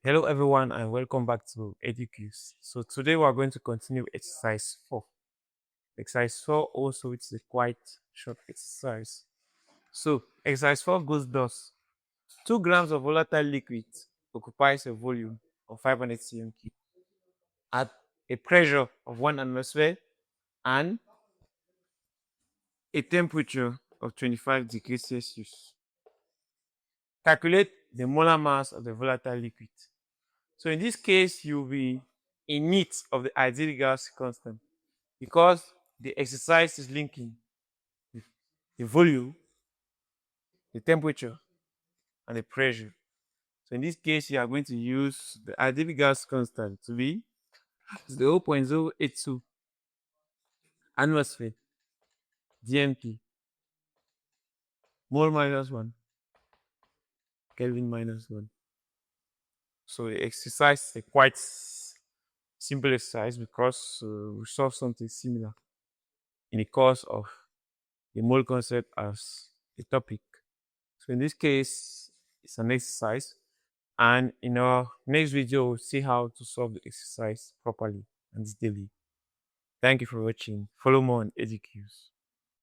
Hello everyone and welcome back to EduQs. So today we are going to continue exercise 4. Exercise 4 also it's a quite short exercise. So exercise 4 goes thus. 2 grams of volatile liquid occupies a volume of 500 cm3 at a pressure of 1 atmosphere and a temperature of 25 degrees Celsius. Calculate the molar mass of the volatile liquid. So in this case, you'll be in need of the ideal gas constant because the exercise is linking the volume, the temperature, and the pressure. So in this case, you are going to use the ideal gas constant to be 0.082 atmosphere DMP, mole minus 1, Kelvin minus 1. So the exercise is a quite simple exercise because we solve something similar in the course of the mole concept as a topic. So in this case, it's an exercise. And in our next video, we'll see how to solve the exercise properly and detailedly. Thank you for watching. Follow more on EduQs.